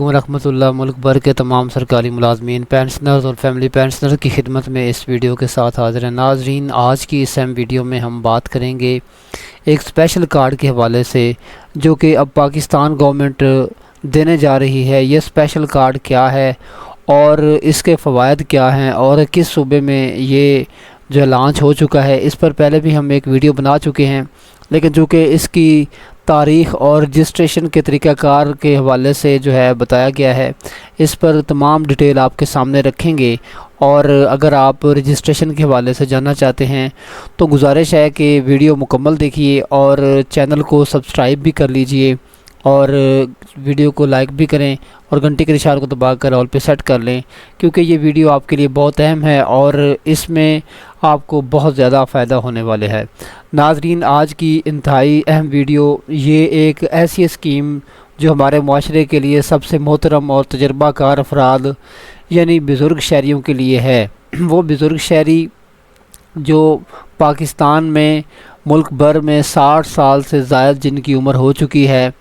रहमतुल्लाह मुल्क भर के तमाम सरकारी मुलाजमीन, पेंशनर्स और फैमिली पेंशनर की खिदमत में इस वीडियो के साथ हाजिर हैं। नाजरीन, आज की इस अहम वीडियो में हम बात करेंगे एक स्पेशल कार्ड के हवाले से जो कि अब पाकिस्तान गवर्नमेंट देने जा रही है। ये स्पेशल कार्ड क्या है और इसके फ़वाइद क्या हैं और किस सूबे में ये जो लॉन्च हो चुका है, इस पर पहले भी हम एक वीडियो बना चुके हैं, लेकिन चूँकि इसकी तारीख़ और रजिस्ट्रेशन के तरीक़ाकार के हवाले से जो है बताया गया है, इस पर तमाम डिटेल आपके सामने रखेंगे। और अगर आप रजिस्ट्रेशन के हवाले से जानना चाहते हैं तो गुजारिश है कि वीडियो मुकम्मल देखिए और चैनल को सब्सक्राइब भी कर लीजिए और वीडियो को लाइक भी करें और घंटी के इशारे को दबाकर ऑल पे सेट कर लें, क्योंकि ये वीडियो आपके लिए बहुत अहम है और इसमें आपको बहुत ज़्यादा फ़ायदा होने वाले है। नाजरीन, आज की इंतहाई अहम वीडियो ये एक ऐसी स्कीम जो हमारे माशरे के लिए सबसे मोहतरम और तजर्बाकार अफराद यानी बुज़ुर्ग शहरियों के लिए है। वो बुज़ुर्ग शहरी जो पाकिस्तान में मुल्क भर में 60 साल से ज़ायद जिनकी उम्र हो चुकी है,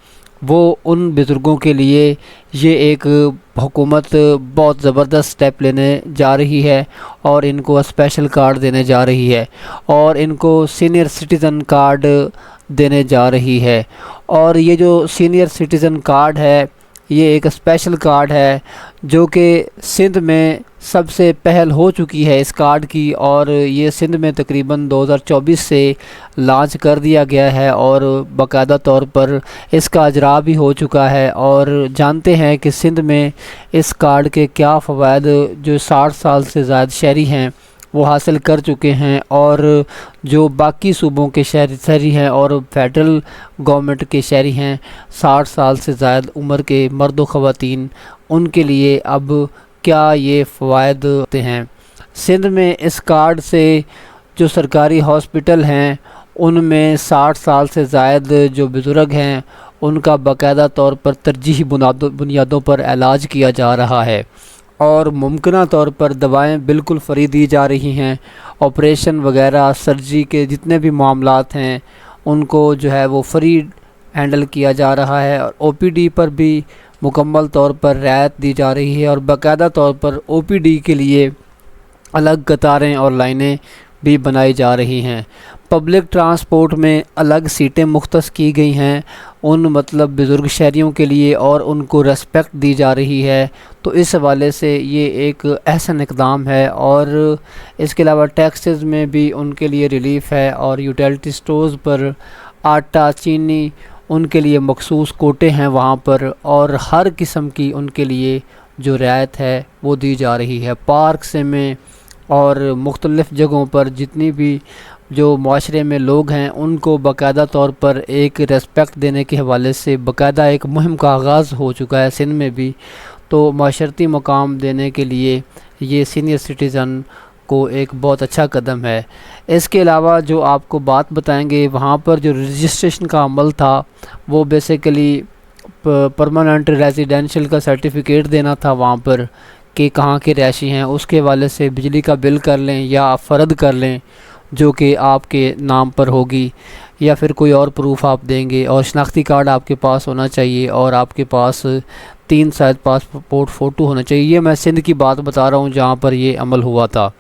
वो उन बुज़ुर्गों के लिए ये एक हुकूमत बहुत ज़बरदस्त स्टेप लेने जा रही है और इनको स्पेशल कार्ड देने जा रही है और इनको सीनियर सिटीज़न कार्ड देने जा रही है। और ये जो सीनियर सिटीज़न कार्ड है, ये एक स्पेशल कार्ड है जो कि सिंध में सबसे पहल हो चुकी है इस कार्ड की, और ये सिंध में तकरीबन 2024 से लॉन्च कर दिया गया है और बाकायदा तौर पर इसका इजरा भी हो चुका है। और जानते हैं कि सिंध में इस कार्ड के क्या फ़वाइद जो 60 साल से ज़्यादा शहरी हैं वो हासिल कर चुके हैं, और जो बाकी सूबों के शहरी हैं और फेडरल गवर्नमेंट के शहरी हैं 60 साल से ज़्यादा उम्र के मर्द व ख़वातीन, उनके लिए अब क्या ये फ़वाइद होते हैं। सिंध में इस कार्ड से जो सरकारी हॉस्पिटल हैं उनमें 60 साल से ज़्यादा जो बुज़ुर्ग हैं उनका बाकायदा तौर पर तरजीही बुनियादों पर इलाज किया जा रहा है और मुमकिन तौर पर दवाएं बिल्कुल फ्री दी जा रही हैं। ऑपरेशन वगैरह सर्जरी के जितने भी मामलात हैं उनको जो है वो फ्री हैंडल किया जा रहा है और ओपीडी पर भी मुकम्मल तौर पर रियायत दी जा रही है और बाकायदा तौर पर ओपीडी के लिए अलग कतारें और लाइनें भी बनाई जा रही हैं। पब्लिक ट्रांसपोर्ट में अलग सीटें मुख्तस की गई हैं उन बुज़ुर्ग शहरियों के लिए और उनको रेस्पेक्ट दी जा रही है। तो इस हवाले से ये एक अहसन इक़दाम है और इसके अलावा टैक्सेस में भी उनके लिए रिलीफ़ है और यूटिलिटी स्टोर्स पर आटा चीनी उनके लिए मखसूस कोटे हैं वहाँ पर, और हर किस्म की उनके लिए जो रियायत है वो दी जा रही है। पार्क से में और मुख्तलिफ़ जगहों पर जितनी भी जो माशरे में लोग हैं उनको बाकायदा तौर पर एक रेस्पेक्ट देने के हवाले से बाकायदा एक मुहिम का आगाज़ हो चुका है सिंध में भी। तो माशरती मकाम देने के लिए ये सीनियर सिटीज़न को एक बहुत अच्छा कदम है। इसके अलावा जो आपको बात बताएंगे, वहाँ पर जो रजिस्ट्रेशन का अमल था वो बेसिकली परमानेंट रेजिडेंशियल का सर्टिफिकेट देना था वहाँ पर कि कहाँ के रहायशी हैं, उसके हवाले से बिजली का बिल कर लें या फ़र्द कर लें जो कि आपके नाम पर होगी, या फिर कोई और प्रूफ आप देंगे और शनाख्ती कार्ड आपके पास होना चाहिए और आपके पास 3 शायद पासपोर्ट फ़ोटो होना चाहिए। ये मैं सिंध की बात बता रहा हूँ जहाँ पर ये अमल हुआ था।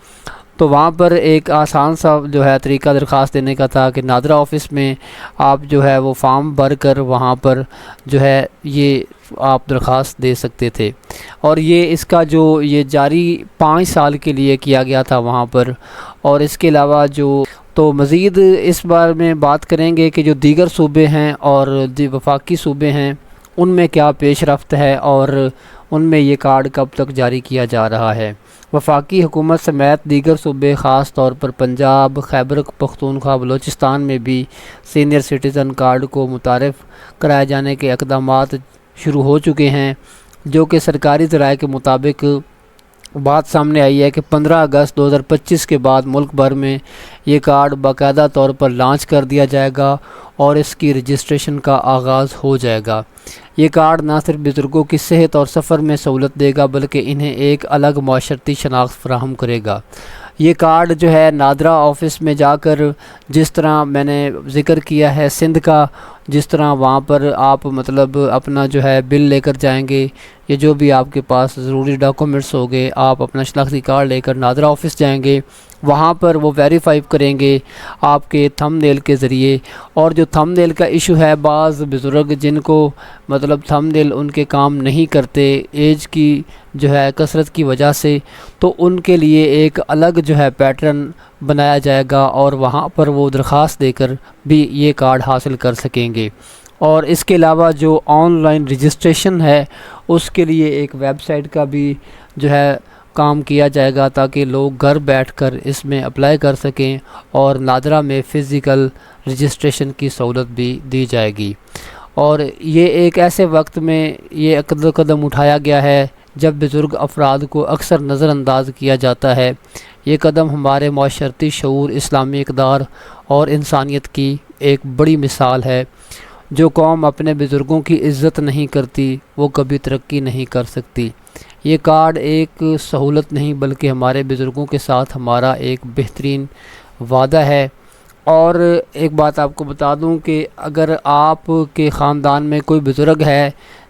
तो वहाँ पर एक आसान सा जो है तरीका दरख्वास्त देने का था कि नादरा ऑफ़िस में आप जो है वो फॉर्म भर कर वहाँ पर जो है ये आप दरख्वास्त दे सकते थे, और ये इसका जो ये जारी 5 साल के लिए किया गया था वहाँ पर। और इसके अलावा जो तो मज़ीद इस बारे में बात करेंगे कि जो दीगर सूबे हैं और वफाकी सूबे हैं उनमें क्या पेश रफ्त है और उनमें ये कार्ड कब तक जारी किया जा रहा है। वफाकी हुकूमत समेत दीगर सूबे ख़ास तौर पर पंजाब, खैबर पख्तूनख्वा, बलूचिस्तान में भी सीनियर सिटीज़न कार्ड को मुतारिफ़ कराए जाने के इक़दामात शुरू हो चुके हैं, जो कि सरकारी ज़राए के मुताबिक بات سامنے آئی ہے کہ 15 اگست 2025 کے بعد ملک بھر میں یہ کارڈ باقاعدہ طور پر لانچ کر دیا جائے گا اور اس کی رجسٹریشن کا آغاز ہو جائے گا۔ یہ کارڈ نہ صرف بزرگوں کی صحت اور سفر میں سہولت دے گا بلکہ انہیں ایک الگ معاشرتی شناخت فراہم کرے گا۔ یہ کارڈ جو ہے نادرا آفس میں جا کر، جس طرح میں نے ذکر کیا ہے سندھ کا، جس طرح وہاں پر آپ مطلب اپنا جو ہے بل لے کر جائیں گے، یہ جو بھی آپ کے پاس ضروری ڈاکومنٹس ہوگے، آپ اپنا شناختی کارڈ لے کر نادرا آفس جائیں گے، وہاں پر وہ ویریفائی کریں گے آپ کے تھم نیل کے ذریعے۔ اور جو تھم نیل کا ایشو ہے، بعض بزرگ جن کو مطلب تھم نیل ان کے کام نہیں کرتے ایج کی جو ہے کثرت کی وجہ سے، تو ان کے لیے ایک الگ جو ہے پیٹرن بنایا جائے گا اور وہاں پر وہ درخواست دے کر بھی یہ کارڈ حاصل کر سکیں گے۔ اور اس کے علاوہ جو آن لائن رجسٹریشن ہے، اس کے لیے ایک ویب سائٹ کا بھی جو ہے کام کیا جائے گا تاکہ لوگ گھر بیٹھ کر اس میں اپلائی کر سکیں، اور نادرا میں فزیکل رجسٹریشن کی سہولت بھی دی جائے گی۔ اور یہ ایک ایسے وقت میں یہ قدم اٹھایا گیا ہے جب بزرگ افراد کو اکثر نظر انداز کیا جاتا ہے۔ یہ قدم ہمارے معاشرتی شعور، اسلامی اقدار اور انسانیت کی ایک بڑی مثال ہے۔ جو قوم اپنے بزرگوں کی عزت نہیں کرتی وہ کبھی ترقی نہیں کر سکتی۔ یہ کارڈ ایک سہولت نہیں بلکہ ہمارے بزرگوں کے ساتھ ہمارا ایک بہترین وعدہ ہے۔ اور ایک بات آپ کو بتا دوں کہ اگر آپ کے خاندان میں کوئی بزرگ ہے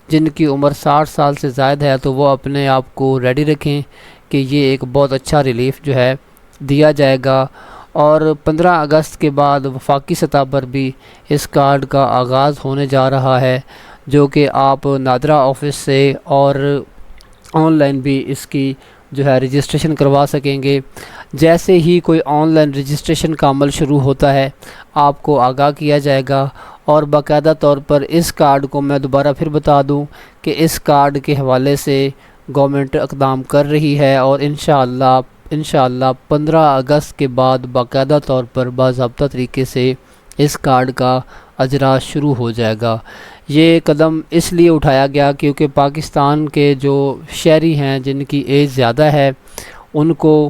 جن کی عمر 60 سال سے زائد ہے تو وہ اپنے آپ کو ریڈی رکھیں کہ یہ ایک بہت اچھا ریلیف جو ہے دیا جائے گا۔ اور 15 اگست کے بعد وفاقی سطح پر بھی اس کارڈ کا آغاز ہونے جا رہا ہے، جو کہ آپ نادرا آفس سے اور آن لائن بھی اس کی جو ہے رجسٹریشن کروا سکیں گے۔ جیسے ہی کوئی آن لائن رجسٹریشن کا عمل شروع ہوتا ہے آپ کو آگاہ کیا جائے گا۔ اور باقاعدہ طور پر اس کارڈ کو میں دوبارہ پھر بتا دوں کہ اس کارڈ کے حوالے سے گورنمنٹ اقدام کر رہی ہے، اور انشاءاللہ 15 اگست کے بعد باقاعدہ طور پر باضابطہ طریقے سے اس کارڈ کا اجراء شروع ہو جائے گا۔ یہ قدم اس لیے اٹھایا گیا کیونکہ پاکستان کے جو شہری ہیں جن کی ایج زیادہ ہے ان کو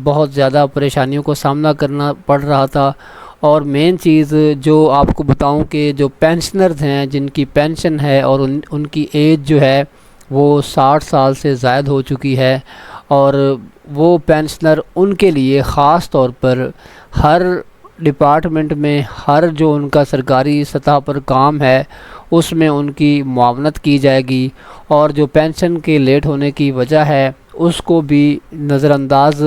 بہت زیادہ پریشانیوں کو سامنا کرنا پڑ رہا تھا۔ اور مین چیز جو آپ کو بتاؤں کہ جو پینشنرز ہیں جن کی پینشن ہے اور ان کی ایج جو ہے وہ 60 سال سے زائد ہو چکی ہے، اور وہ پینشنر ان کے لیے خاص طور پر ہر ڈپارٹمنٹ میں ہر جو ان کا سرکاری سطح پر کام ہے اس میں ان کی معاونت کی جائے گی، اور جو پینشن کے لیٹ ہونے کی وجہ ہے اس کو بھی نظر انداز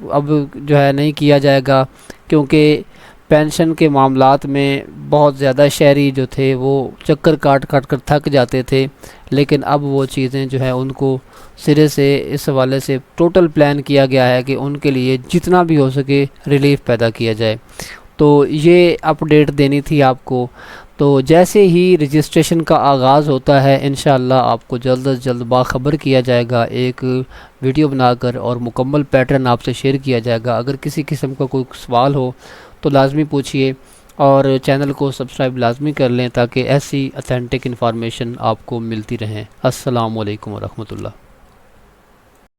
اب جو ہے نہیں کیا جائے گا، کیونکہ پینشن کے معاملات میں بہت زیادہ شہری جو تھے وہ چکر کاٹ کر تھک جاتے تھے، لیکن اب وہ چیزیں جو ہیں ان کو سرے سے اس حوالے سے ٹوٹل پلان کیا گیا ہے کہ ان کے لیے جتنا بھی ہو سکے ریلیف پیدا کیا جائے۔ تو یہ اپڈیٹ دینی تھی آپ کو۔ تو جیسے ہی رجسٹریشن کا آغاز ہوتا ہے انشاءاللہ آپ کو جلد از جلد باخبر کیا جائے گا، ایک ویڈیو بنا کر اور مکمل پیٹرن آپ سے شیئر کیا جائے گا۔ اگر کسی قسم کا کوئی سوال ہو تو لازمی پوچھیے، اور چینل کو سبسکرائب لازمی کر لیں تاکہ ایسی اتھینٹک انفارمیشن آپ کو ملتی رہیں۔ السلام علیکم ورحمۃ اللہ۔